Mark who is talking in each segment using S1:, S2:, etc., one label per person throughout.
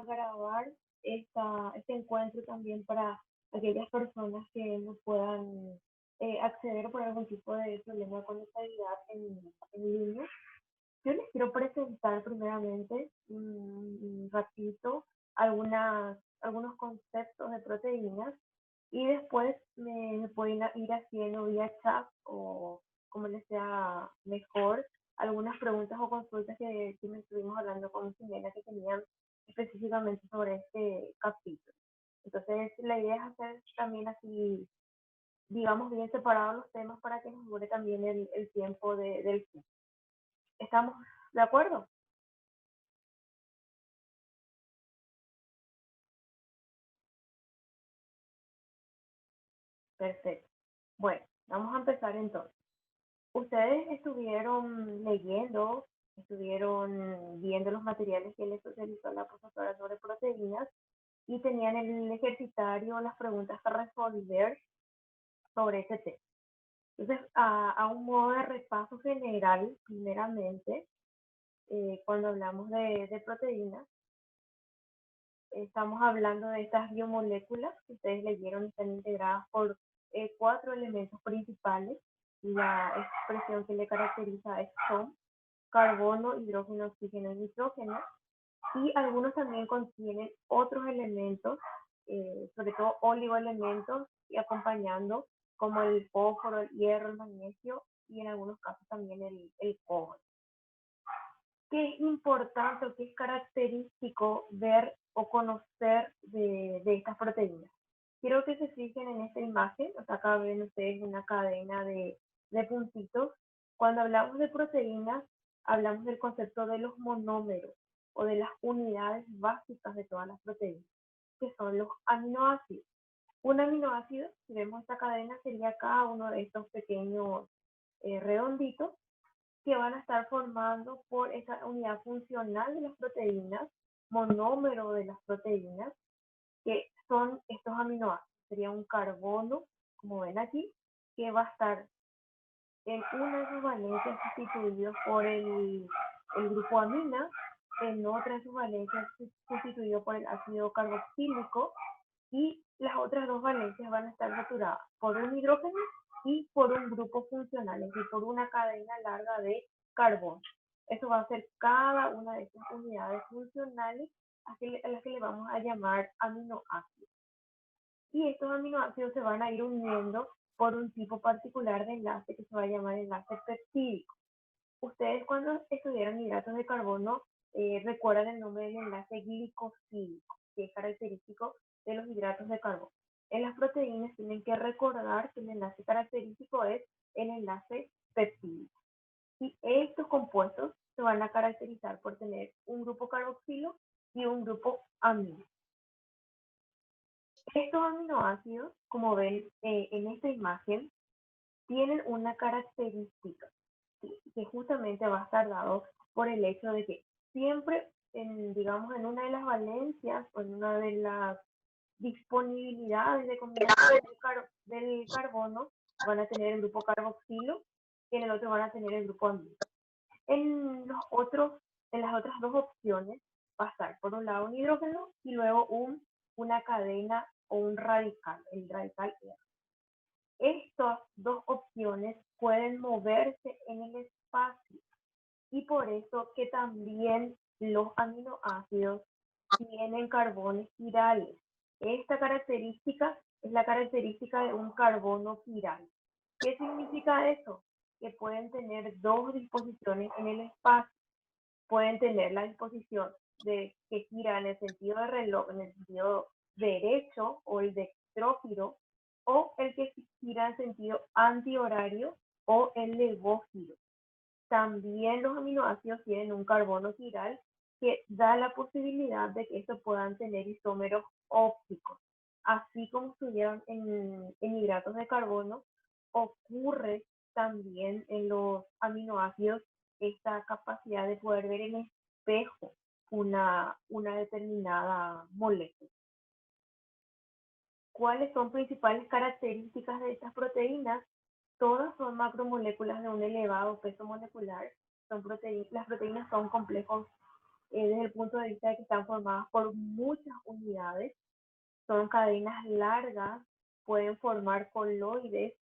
S1: grabar este encuentro también para aquellas personas que no puedan acceder por algún tipo de problema de conectividad en línea. Yo les quiero presentar primeramente un ratito algunos conceptos de proteínas y después me pueden ir haciendo vía chat o como les sea mejor algunas preguntas o consultas que me estuvimos hablando con Ximena que tenían específicamente sobre este capítulo. Entonces la idea es hacer también así, digamos, bien separados los temas para que nos dure también el tiempo del curso. ¿Estamos de acuerdo? Perfecto. Bueno, vamos a empezar entonces. Ustedes estuvieron leyendo, estuvieron viendo los materiales que les utilizó la profesora sobre proteínas y tenían el ejercitario, las preguntas a resolver sobre ese tema. Entonces, a un modo de repaso general, primeramente, cuando hablamos de proteínas, estamos hablando de estas biomoléculas que ustedes leyeron, están integradas por cuatro elementos principales. La expresión que le caracteriza es son carbono, hidrógeno, oxígeno y nitrógeno. Y algunos también contienen otros elementos, sobre todo oligoelementos, y acompañando como el fósforo, el hierro, el magnesio y en algunos casos también el cobre. ¿Qué es importante o qué es característico ver o conocer de estas proteínas? Quiero que se fijen en esta imagen. Acá ven ustedes una cadena de puntitos. Cuando hablamos de proteínas, hablamos del concepto de los monómeros o de las unidades básicas de todas las proteínas, que son los aminoácidos. Un aminoácido, si vemos esta cadena, sería cada uno de estos pequeños redonditos que van a estar formando por esa unidad funcional de las proteínas, monómero de las proteínas, que son estos aminoácidos. Sería un carbono, como ven aquí, que va a estar en una de sus valencias sustituido por el grupo amina, en otra de sus valencias sustituido por el ácido carboxílico, y las otras dos valencias van a estar saturadas por un hidrógeno y por un grupo funcional, es decir, por una cadena larga de carbono. Eso va a ser cada una de estas unidades funcionales a las que le vamos a llamar aminoácidos. Y estos aminoácidos se van a ir uniendo por un tipo particular de enlace que se va a llamar enlace peptídico. Ustedes cuando estudiaron hidratos de carbono recuerdan el nombre del enlace glicosílico, que es característico de los hidratos de carbono. En las proteínas tienen que recordar que el enlace característico es el enlace peptídico. Y estos compuestos se van a caracterizar por tener un grupo carboxilo y un grupo amino. Estos aminoácidos, como ven en esta imagen, tienen una característica que justamente va a estar dado por el hecho de que siempre, digamos, en una de las valencias o en una de las disponibilidades de combinación del carbono, van a tener el grupo carboxilo y en el otro van a tener el grupo amino. En las otras dos opciones va a estar por un lado un hidrógeno y luego una cadena o un radical, el radical R. Estas dos opciones pueden moverse en el espacio y por eso que también los aminoácidos tienen carbones quirales. Esta característica es la característica de un carbono quiral. ¿Qué significa eso? Que pueden tener dos disposiciones en el espacio. Pueden tener la disposición de que gira en el sentido de reloj, en el sentido derecho o el dextrógiro, o el que gira en sentido antihorario o el levógiro. También los aminoácidos tienen un carbono quiral que da la posibilidad de que estos puedan tener isómeros ópticos. Así como estudiaron en hidratos de carbono, ocurre también en los aminoácidos esta capacidad de poder ver en espejo una determinada molécula. ¿Cuáles son principales características de estas proteínas? Todas son macromoléculas de un elevado peso molecular. Las proteínas son complejos desde el punto de vista de que están formadas por muchas unidades, son cadenas largas, pueden formar coloides,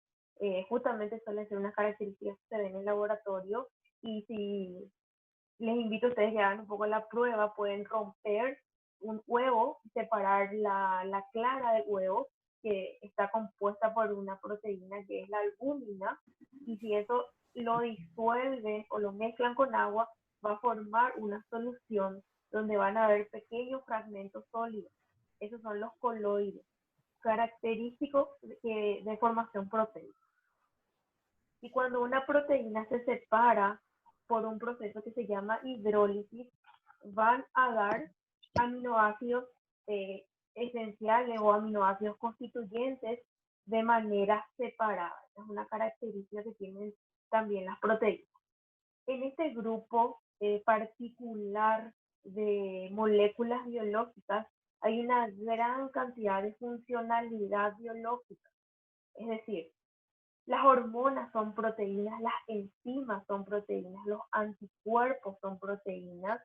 S1: justamente suelen ser unas características que se ven en el laboratorio, y si les invito a ustedes que hagan un poco la prueba, pueden romper un huevo, separar la clara del huevo, que está compuesta por una proteína que es la albúmina, y si eso lo disuelven o lo mezclan con agua, va a formar una solución donde van a haber pequeños fragmentos sólidos. Esos son los coloides, característicos de formación proteica. Y cuando una proteína se separa por un proceso que se llama hidrólisis, van a dar aminoácidos esenciales o aminoácidos constituyentes de manera separada. Es una característica que tienen también las proteínas. En este grupo particular de moléculas biológicas hay una gran cantidad de funcionalidad biológica. Es decir, las hormonas son proteínas, las enzimas son proteínas, los anticuerpos son proteínas,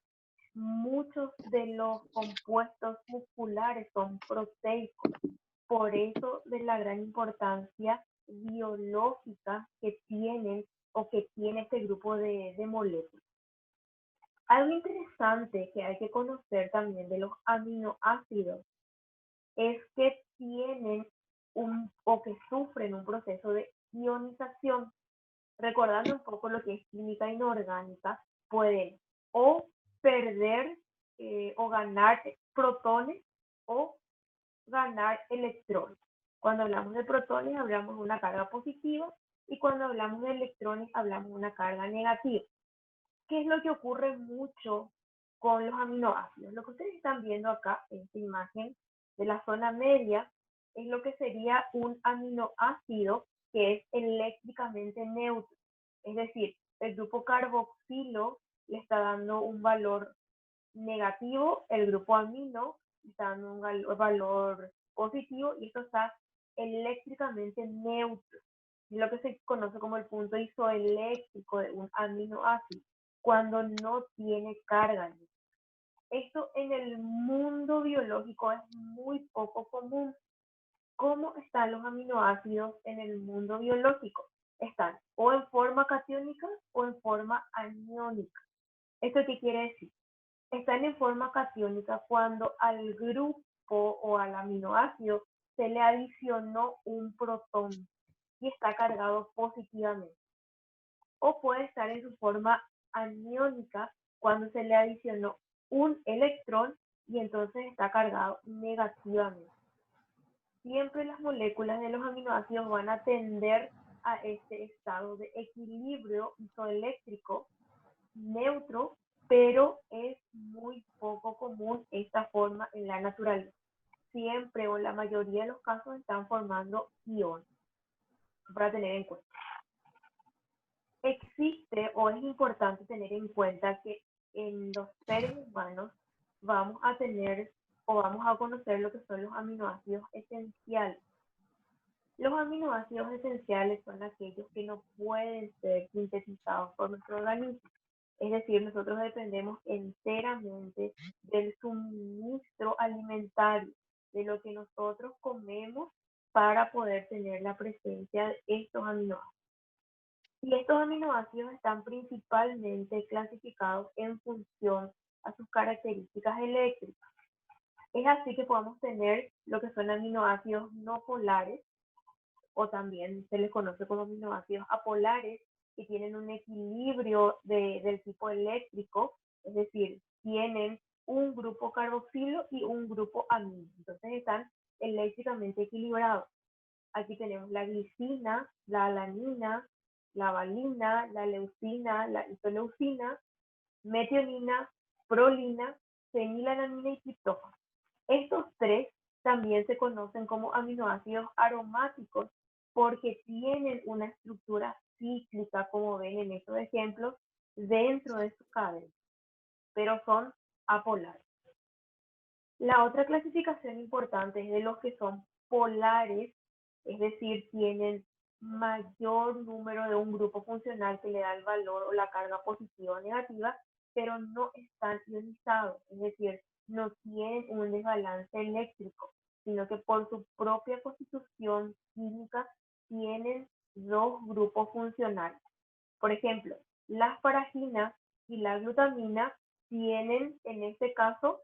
S1: muchos de los compuestos musculares son proteicos. Por eso de la gran importancia biológica que tienen o que tiene este grupo de moléculas. Algo interesante que hay que conocer también de los aminoácidos es que tienen o que sufren un proceso de ionización. Recordando un poco lo que es química inorgánica, pueden o perder o ganar protones o ganar electrones. Cuando hablamos de protones hablamos de una carga positiva, y cuando hablamos de electrones hablamos de una carga negativa. ¿Qué es lo que ocurre mucho con los aminoácidos? Lo que ustedes están viendo acá en esta imagen de la zona media es lo que sería un aminoácido que es eléctricamente neutro. Es decir, el grupo carboxilo le está dando un valor negativo, el grupo amino le está dando un valor positivo, y esto está eléctricamente neutro. Es lo que se conoce como el punto isoeléctrico de un aminoácido, cuando no tiene carga. Esto en el mundo biológico es muy poco común. ¿Cómo están los aminoácidos en el mundo biológico? Están o en forma catiónica o en forma aniónica. ¿Esto qué quiere decir? Están en forma catiónica cuando al grupo o al aminoácido se le adicionó un protón y está cargado positivamente. O puede estar en su forma aniónica cuando se le adicionó un electrón y entonces está cargado negativamente. Siempre las moléculas de los aminoácidos van a tender a este estado de equilibrio isoeléctrico neutro, pero es muy poco común esta forma en la naturaleza. Siempre o en la mayoría de los casos están formando iones, para tener en cuenta. Existe o es importante tener en cuenta que en los seres humanos vamos a tener o vamos a conocer lo que son los aminoácidos esenciales. Los aminoácidos esenciales son aquellos que no pueden ser sintetizados por nuestro organismo. Es decir, nosotros dependemos enteramente del suministro alimentario, de lo que nosotros comemos para poder tener la presencia de estos aminoácidos. Y estos aminoácidos están principalmente clasificados en función a sus características eléctricas. Es así que podemos tener lo que son aminoácidos no polares, o también se les conoce como aminoácidos apolares, que tienen un equilibrio del tipo eléctrico, es decir, tienen un grupo carboxilo y un grupo amino. Entonces están eléctricamente equilibrados. Aquí tenemos la glicina, la alanina, la valina, la leucina, la isoleucina, metionina, prolina, fenilalanina y triptófano. Estos tres también se conocen como aminoácidos aromáticos porque tienen una estructura cíclica, como ven en estos ejemplos, dentro de su cadena, pero son apolares. La otra clasificación importante es de los que son polares, es decir, tienen mayor número de un grupo funcional que le da el valor o la carga positiva o negativa, pero no están ionizados, es decir, no tienen un desbalance eléctrico, sino que por su propia constitución química tienen dos grupos funcionales. Por ejemplo, la asparagina y la glutamina tienen, en este caso,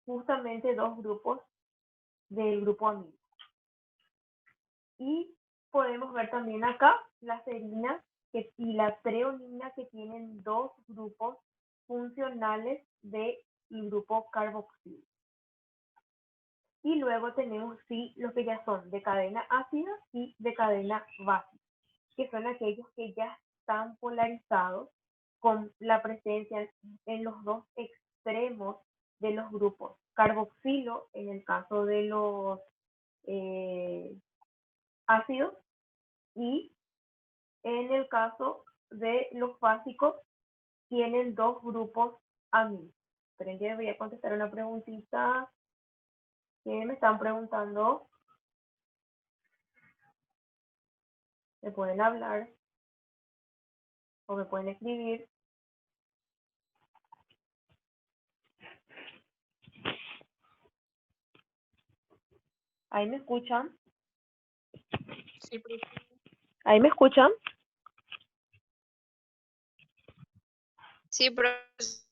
S1: justamente dos grupos del grupo amino. Y podemos ver también acá la serina y la treonina, que tienen dos grupos funcionales del grupo carboxilo. Y luego tenemos sí los que ya son de cadena ácida y de cadena básica, que son aquellos que ya están polarizados con la presencia en los dos extremos de los grupos carboxilo, en el caso de los ácidos, y en el caso de los básicos tienen dos grupos amino. Pero yo voy a contestar una preguntita que me están preguntando. Me pueden hablar o me pueden escribir. ¿Ahí me escuchan?
S2: Sí, profe.
S1: ¿Ahí me escuchan?
S2: Sí, profe.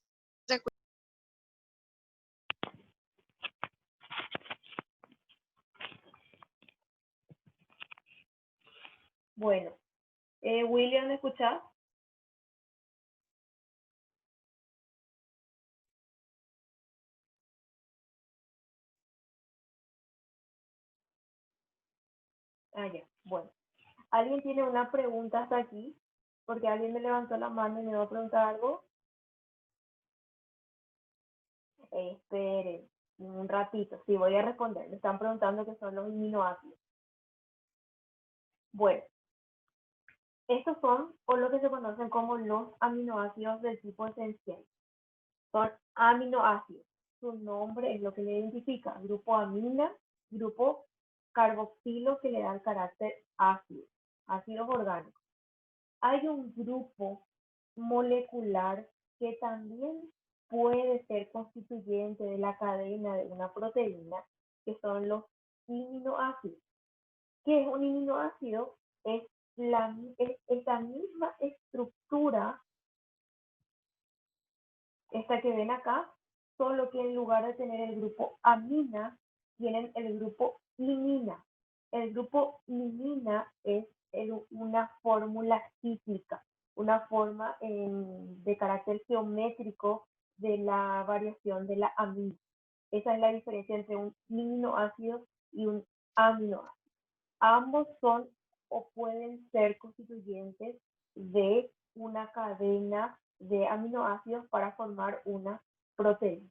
S1: Bueno, William, ¿me escuchas? Ah, ya, bueno. ¿Alguien tiene una pregunta hasta aquí? Porque alguien me levantó la mano y me va a preguntar algo. Esperen un ratito, sí, voy a responder. Me están preguntando qué son los aminoácidos. Bueno, estos son, o lo que se conocen como los aminoácidos del tipo esencial. Son aminoácidos. Su nombre es lo que le identifica. Grupo amina, grupo carboxilo, que le da el carácter ácido, ácidos orgánicos. Hay un grupo molecular que también puede ser constituyente de la cadena de una proteína, que son los aminoácidos. ¿Qué es un aminoácido? Es esta misma estructura, esta que ven acá, solo que en lugar de tener el grupo amina, tienen el grupo imina. El grupo imina es una fórmula cíclica, una forma de carácter geométrico de la variación de la amina. Esa es la diferencia entre un aminoácido y un aminoácido. Ambos son o pueden ser constituyentes de una cadena de aminoácidos para formar una proteína.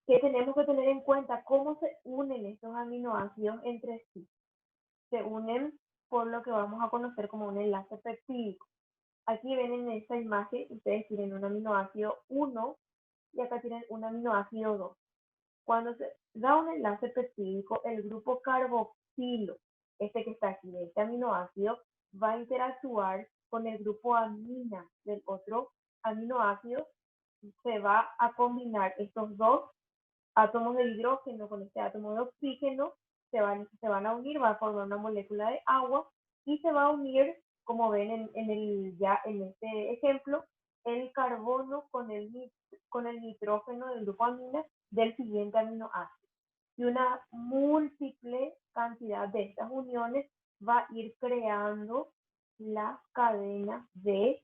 S1: ¿Qué tenemos que tener en cuenta? ¿Cómo se unen estos aminoácidos entre sí? Se unen por lo que vamos a conocer como un enlace peptídico. Aquí ven en esta imagen, ustedes tienen un aminoácido 1 y acá tienen un aminoácido 2. Cuando se da un enlace peptídico, el grupo carboxilo, este que está aquí de este aminoácido, va a interactuar con el grupo amina del otro aminoácido. Se va a combinar estos dos átomos de hidrógeno con este átomo de oxígeno, se van a unir, va a formar una molécula de agua y se va a unir, como ven en este ejemplo, el carbono con el nitrógeno del grupo amina del siguiente aminoácido. Y una múltiple cantidad de estas uniones va a ir creando las cadenas de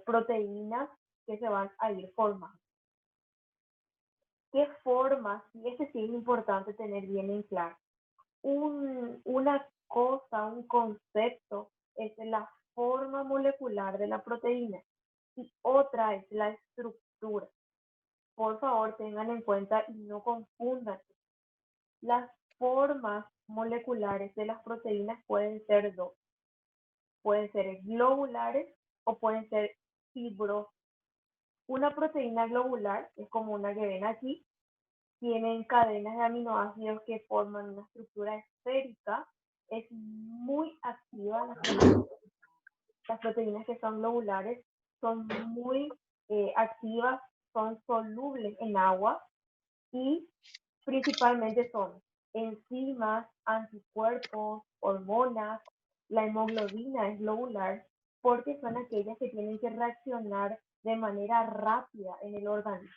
S1: proteínas que se van a ir formando. ¿Qué formas? Y este sí es importante tener bien en claro. Una cosa, un concepto es la forma molecular de la proteína y otra es la estructura. Por favor, tengan en cuenta y no confundan. Las formas moleculares de las proteínas pueden ser dos. Pueden ser globulares o pueden ser fibrosas. Una proteína globular es como una que ven aquí, tienen cadenas de aminoácidos que forman una estructura esférica, es muy activa la Las proteínas que son globulares son muy activas, son solubles en agua y principalmente son enzimas, anticuerpos, hormonas. La hemoglobina es globular porque son aquellas que tienen que reaccionar de manera rápida en el organismo.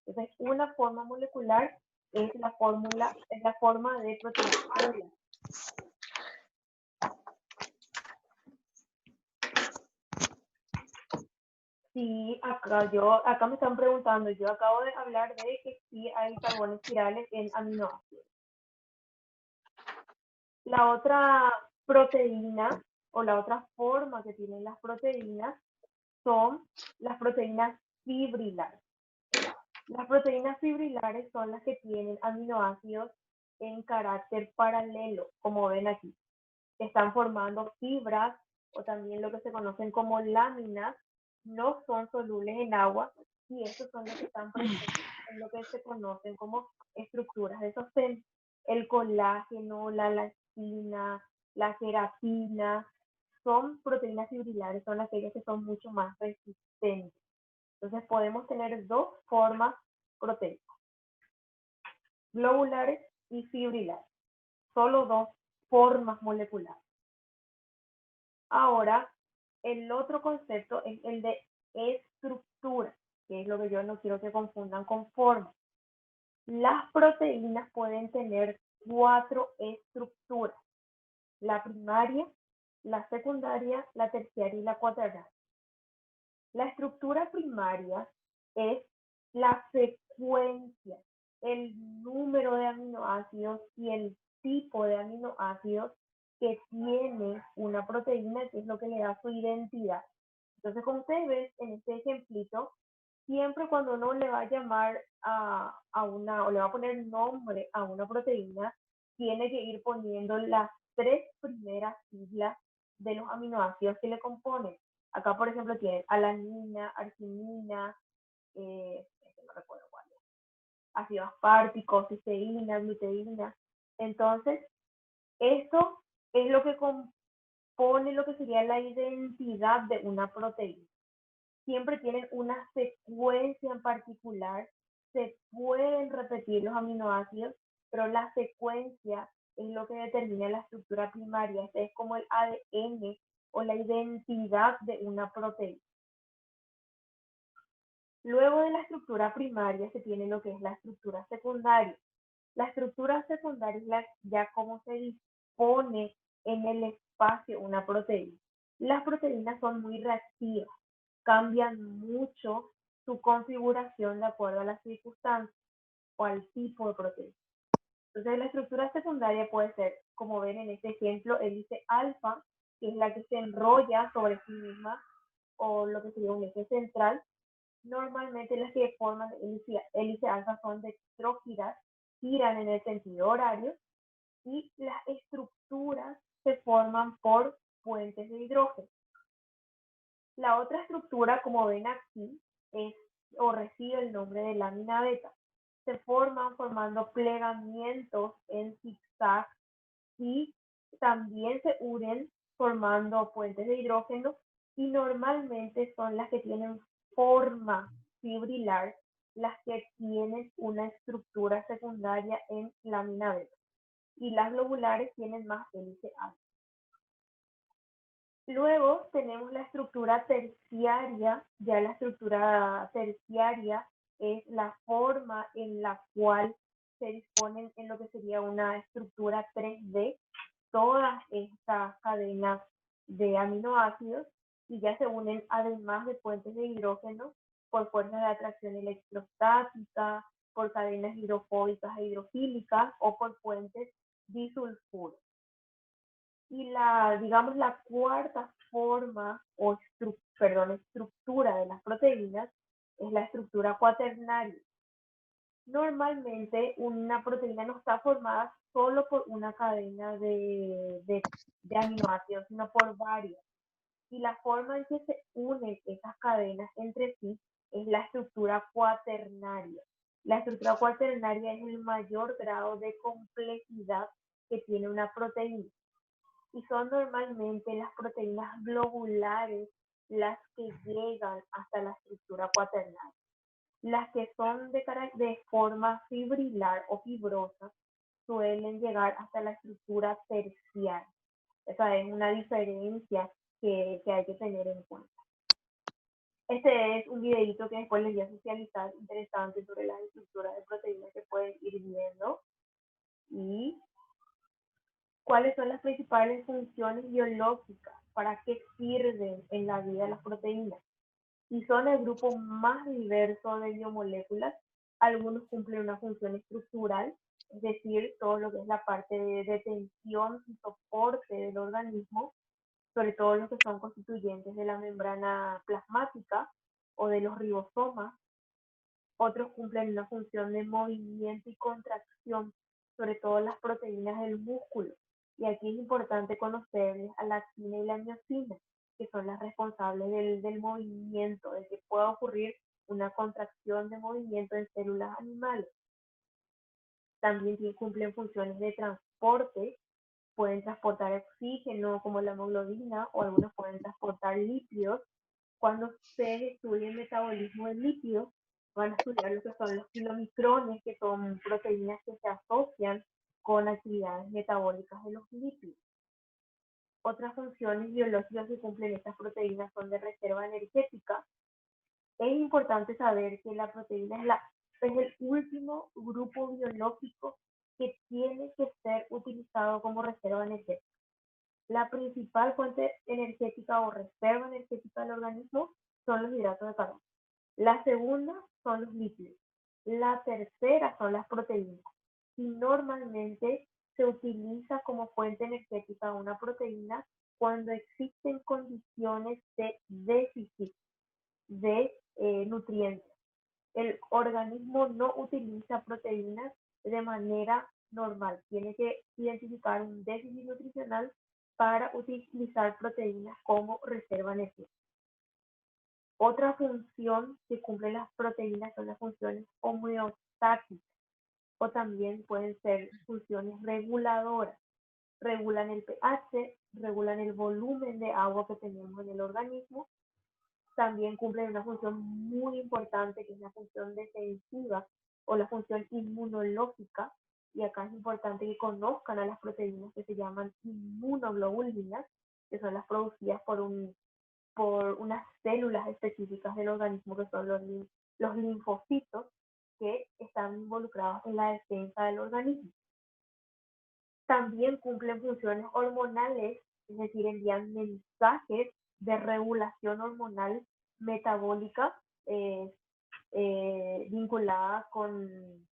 S1: Entonces, una forma molecular es la forma de proteína globular. Sí, acá me están preguntando, yo acabo de hablar de que sí hay carbones chirales en aminoácidos. La otra proteína o la otra forma que tienen las proteínas son las proteínas fibrilares. Las proteínas fibrilares son las que tienen aminoácidos en carácter paralelo, como ven aquí. Están formando fibras o también lo que se conocen como láminas, no son solubles en agua y estos son los que están presentes en lo que se conocen como estructuras de sostén. El colágeno, la elastina, la queratina, son proteínas fibrilares, son aquellas que son mucho más resistentes. Entonces podemos tener dos formas proteicas, globulares y fibrilares, solo dos formas moleculares. Ahora, el otro concepto es el de estructura, que es lo que yo no quiero que confundan con forma. Las proteínas pueden tener 4 estructuras: la primaria, la secundaria, la terciaria y la cuaternaria. La estructura primaria es la secuencia, el número de aminoácidos y el tipo de aminoácidos que tiene una proteína, que es lo que le da su identidad. Entonces, como ustedes ven en este ejemplito, siempre cuando uno le va a llamar o le va a poner nombre a una proteína, tiene que ir poniendo las 3 primeras siglas de los aminoácidos que le componen. Acá, por ejemplo, tienen alanina, arginina, no recuerdo cuál es, ácido aspartico, cisteína, gluteína. Entonces, esto es lo que compone lo que sería la identidad de una proteína. Siempre tienen una secuencia en particular, se pueden repetir los aminoácidos, pero la secuencia es lo que determina la estructura primaria. Este es como el ADN o la identidad de una proteína. Luego de la estructura primaria se tiene lo que es la estructura secundaria. La estructura secundaria es ya cómo se dispone en el espacio una proteína. Las proteínas son muy reactivas, cambian mucho su configuración de acuerdo a las circunstancias o al tipo de proteína. Entonces, la estructura secundaria puede ser, como ven en este ejemplo, hélice alfa, que es la que se enrolla sobre sí misma, o lo que sería un eje central. Normalmente las que forman hélice alfa son dextrógiras, giran en el sentido horario, y las estructuras se forman por puentes de hidrógeno. La otra estructura, como ven aquí, es o recibe el nombre de lámina beta. Se forman formando plegamientos en zigzag y también se unen formando puentes de hidrógeno y normalmente son las que tienen forma fibrilar, las que tienen una estructura secundaria en lámina beta. Y las globulares tienen más hélice alfa. Luego tenemos la estructura terciaria. Ya la estructura terciaria es la forma en la cual se disponen en lo que sería una estructura 3D todas estas cadenas de aminoácidos y ya se unen además de puentes de hidrógeno por fuerzas de atracción electrostática, por cadenas hidrofóbicas e hidrofílicas o por puentes disulfuros. Y digamos, la cuarta forma o estructura de las proteínas es la estructura cuaternaria. Normalmente una proteína no está formada solo por una cadena de aminoácidos, sino por varias. Y la forma en que se unen esas cadenas entre sí es la estructura cuaternaria. La estructura cuaternaria es el mayor grado de complejidad que tiene una proteína. y son normalmente las proteínas globulares las que llegan hasta la estructura cuaternaria. Las que son de forma fibrilar o fibrosa suelen llegar hasta la estructura terciaria. Esa es una diferencia que hay que tener en cuenta. Este es un videito que después les voy a socializar interesante sobre las estructuras de proteínas que pueden ir viendo y cuáles son las principales funciones biológicas, para qué sirven en la vida las proteínas. Y son el grupo más diverso de biomoléculas. Algunos cumplen una función estructural, es decir, todo lo que es la parte de detención y soporte del organismo, sobre todo los que son constituyentes de la membrana plasmática o de los ribosomas. Otros cumplen una función de movimiento y contracción, sobre todo las proteínas del músculo. Y aquí es importante conocerles a la actina y la miosina, que son las responsables del movimiento, de que pueda ocurrir una contracción de movimiento en células animales. También cumplen funciones de transporte, pueden transportar oxígeno como la hemoglobina o algunos pueden transportar lípidos. Cuando ustedes estudien el metabolismo de lípidos, van a estudiar lo que son los kilomicrones, que son proteínas que se asocian con actividades metabólicas de los lípidos. Otras funciones biológicas que cumplen estas proteínas son de reserva energética. Es importante saber que la proteína es el último grupo biológico que tiene que ser utilizado como reserva energética. La principal fuente energética o reserva energética del organismo son los hidratos de carbono. La segunda son los lípidos. La tercera son las proteínas. Y normalmente se utiliza como fuente energética una proteína cuando existen condiciones de déficit de nutrientes. El organismo no utiliza proteínas de manera normal. Tiene que identificar un déficit nutricional para utilizar proteínas como reserva energética. Otra función que cumplen las proteínas son las funciones homeostáticas o también pueden ser funciones reguladoras. Regulan el pH, regulan el volumen de agua que tenemos en el organismo. También cumplen una función muy importante que es la función defensiva o la función inmunológica. Y acá es importante que conozcan a las proteínas que se llaman inmunoglobulinas, que son las producidas por unas células específicas del organismo, que son los linfocitos, que están involucrados en la defensa del organismo. También cumplen funciones hormonales, es decir, envían mensajes de regulación hormonal metabólica vinculada con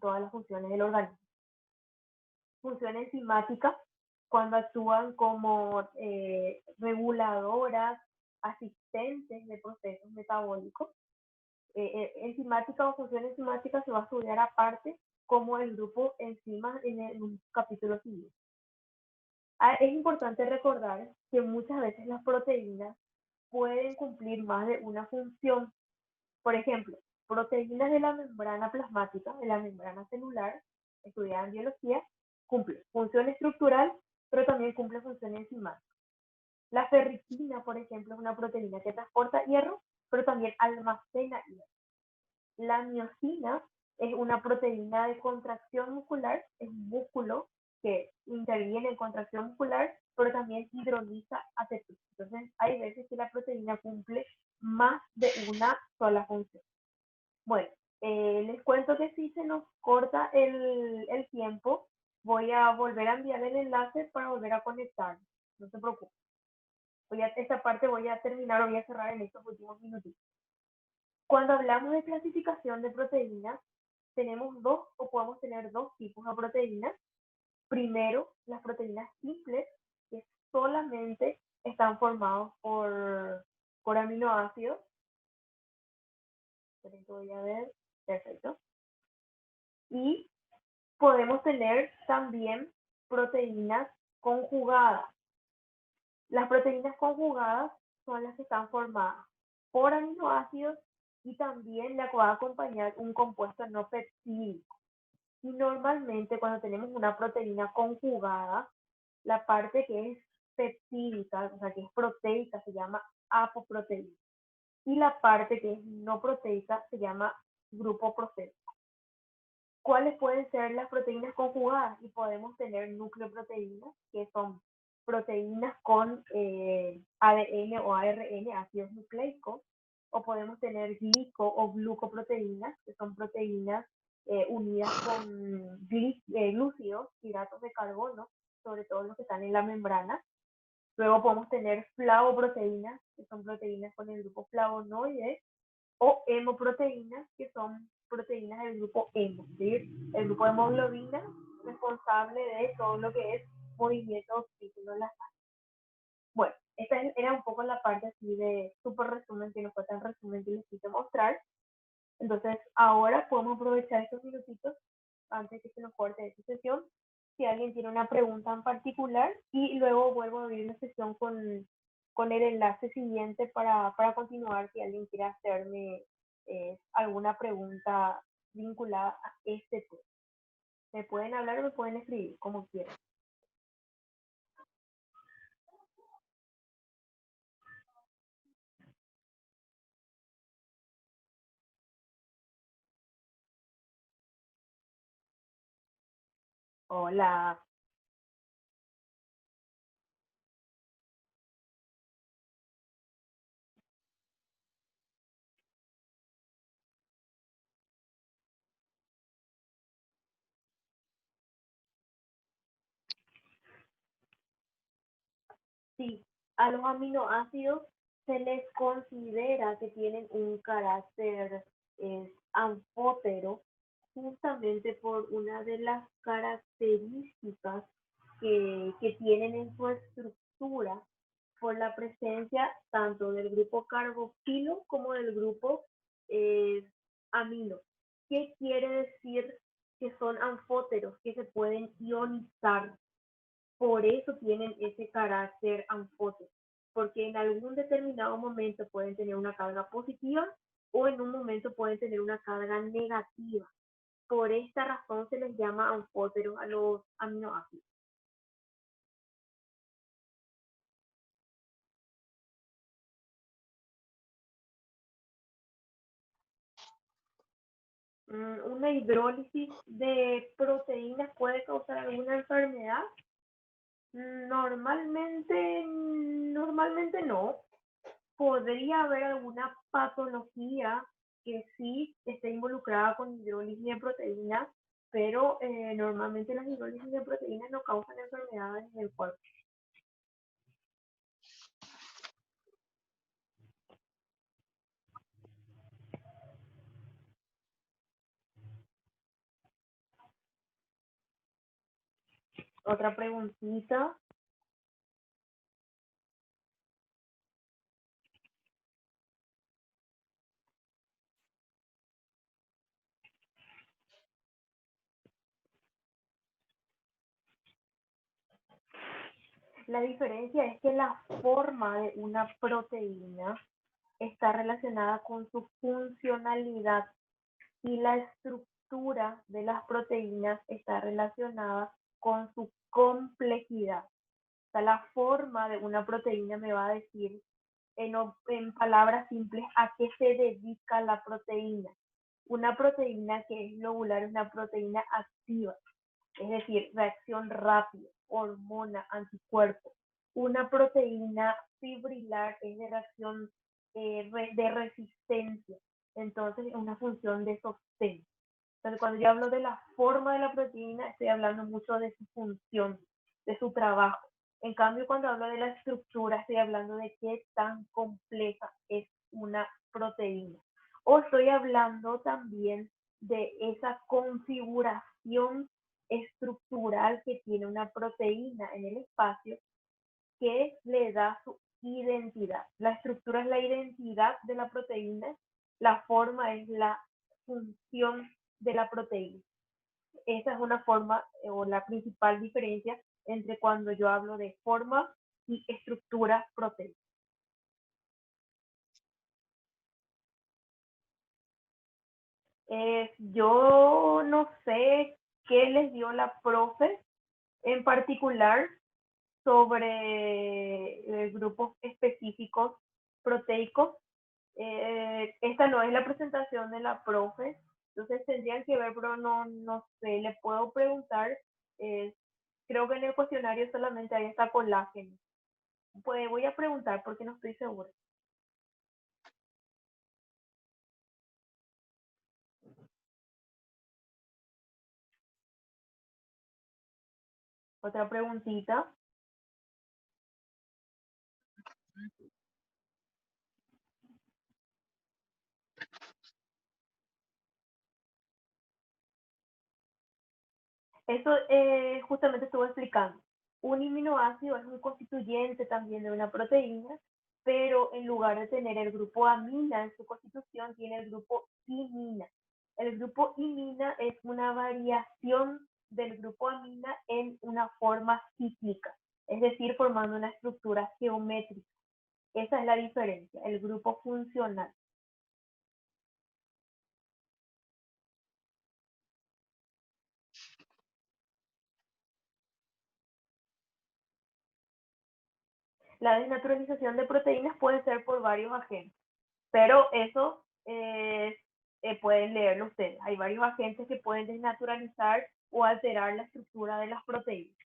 S1: todas las funciones del organismo. Función enzimática, cuando actúan como reguladoras, asistentes de procesos metabólicos. Enzimática o función enzimática se va a estudiar aparte como el grupo enzimas en un capítulo siguiente. Es importante recordar que muchas veces las proteínas pueden cumplir más de una función. Por ejemplo, proteínas de la membrana plasmática, de la membrana celular, estudiada en biología, cumple función estructural, pero también cumple función enzimática. La ferritina, por ejemplo, es una proteína que transporta hierro, pero también almacena hierro. La miosina es una proteína de contracción muscular, es un músculo que interviene en contracción muscular, pero también hidroliza acetil. Entonces, hay veces que la proteína cumple más de una sola función. Bueno, les cuento que si se nos corta el tiempo, voy a volver a enviar el enlace para volver a conectar. No se preocupen. Esta parte voy a terminar, voy a cerrar en estos últimos minutitos. Cuando hablamos de clasificación de proteínas, tenemos podemos tener dos tipos de proteínas. Primero, las proteínas simples, que solamente están formados por aminoácidos. Voy a ver, perfecto. Y podemos tener también proteínas conjugadas. Las proteínas conjugadas son las que están formadas por aminoácidos y también le va a acompañar un compuesto no peptídico. Y normalmente cuando tenemos una proteína conjugada, La parte que es peptídica, o sea, que es proteica, se llama apoproteína. Y la parte que es no proteica se llama grupo proteico. ¿Cuáles pueden ser las proteínas conjugadas? Y podemos tener nucleoproteínas, que son proteínas con ADN o ARN, ácidos nucleicos, o podemos tener glico o glucoproteínas, que son proteínas unidas con glúcidos, hidratos de carbono, sobre todo los que están en la membrana. Luego podemos tener flavoproteínas, que son proteínas con el grupo flavonoides, o hemoproteínas, que son proteínas del grupo hemo, ¿sí? El grupo de hemoglobina responsable de todo lo que es movimiento de oxígeno en la sangre. Bueno, esta era un poco la parte así de súper resumen, que no fue tan resumen que les quise mostrar. Entonces, ahora podemos aprovechar estos minutitos antes que se nos corte esta sesión. Si alguien tiene una pregunta en particular, y luego vuelvo a abrir una sesión con el enlace siguiente para continuar si alguien quiere hacerme alguna pregunta vinculada a este tema. Me pueden hablar o me pueden escribir, como quieran. Hola. Sí, a los aminoácidos se les considera que tienen un carácter anfótero justamente por una de las características que tienen en su estructura, por la presencia tanto del grupo carboxilo como del grupo eh, amino. ¿Qué quiere decir que son anfóteros, que se pueden ionizar? Por eso tienen ese carácter anfótico, porque en algún determinado momento pueden tener una carga positiva o en un momento pueden tener una carga negativa. Por esta razón se les llama anfóteros a los aminoácidos. Una hidrólisis de proteínas puede causar alguna enfermedad. Normalmente no. Podría haber alguna patología que sí esté involucrada con hidrólisis de proteínas, pero normalmente las hidrólisis de proteínas no causan enfermedades en el cuerpo. Otra preguntita. La diferencia es que la forma de una proteína está relacionada con su funcionalidad y la estructura de las proteínas está relacionada con su complejidad. O sea, la forma de una proteína me va a decir en palabras simples a qué se dedica la proteína. Una proteína que es globular es una proteína activa, es decir, reacción rápida, hormona, anticuerpo. Una proteína fibrilar es de reacción de resistencia, entonces es una función de sostén. Entonces, cuando yo hablo de la forma de la proteína, estoy hablando mucho de su función, de su trabajo. En cambio, cuando hablo de la estructura, estoy hablando de qué tan compleja es una proteína. O estoy hablando también de esa configuración estructural que tiene una proteína en el espacio que le da su identidad. La estructura es la identidad de la proteína, la forma es la función de la proteína. Esa es una forma o la principal diferencia entre cuando yo hablo de forma y estructura proteica. Yo no sé qué les dio la profe en particular, sobre grupos específicos proteicos. Esta no es la presentación de la profe, entonces tendrían que ver, pero no sé, le puedo preguntar. eh, Creo que en el cuestionario solamente hay esta colágeno. Pues voy a preguntar porque no estoy segura. Otra preguntita. Eso justamente estuve explicando. Un aminoácido es un constituyente también de una proteína, pero en lugar de tener el grupo amina en su constitución, tiene el grupo imina. El grupo imina es una variación del grupo amina en una forma cíclica, es decir, formando una estructura geométrica. Esa es la diferencia, el grupo funcional. La desnaturalización de proteínas puede ser por varios agentes, pero eso pueden leerlo ustedes. Hay varios agentes que pueden desnaturalizar o alterar la estructura de las proteínas.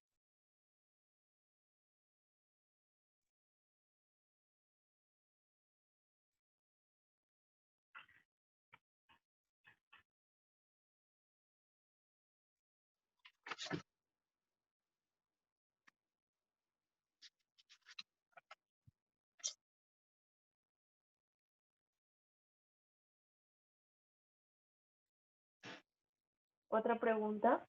S1: Otra pregunta.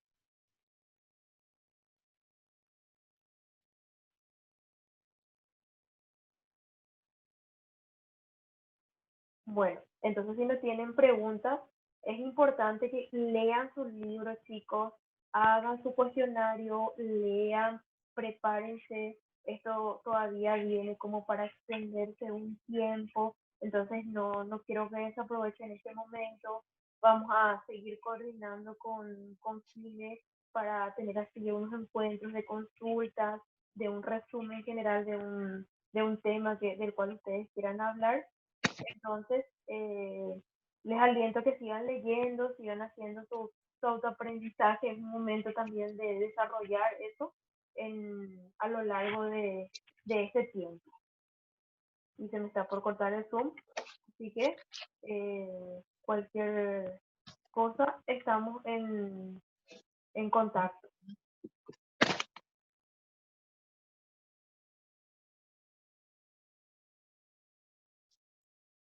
S1: Bueno, entonces si no tienen preguntas, es importante que lean sus libros, chicos, hagan su cuestionario, lean, prepárense. Esto todavía viene como para extenderse un tiempo, entonces no quiero que desaprovechen este momento. Vamos a seguir coordinando con Fines para tener así unos encuentros de consultas, de un resumen general de un tema del cual ustedes quieran hablar. Entonces, les aliento a que sigan leyendo, sigan haciendo su autoaprendizaje. Es un momento también de desarrollar eso a lo largo de este tiempo. Y se me está por cortar el Zoom, así que cualquier cosa estamos en contacto.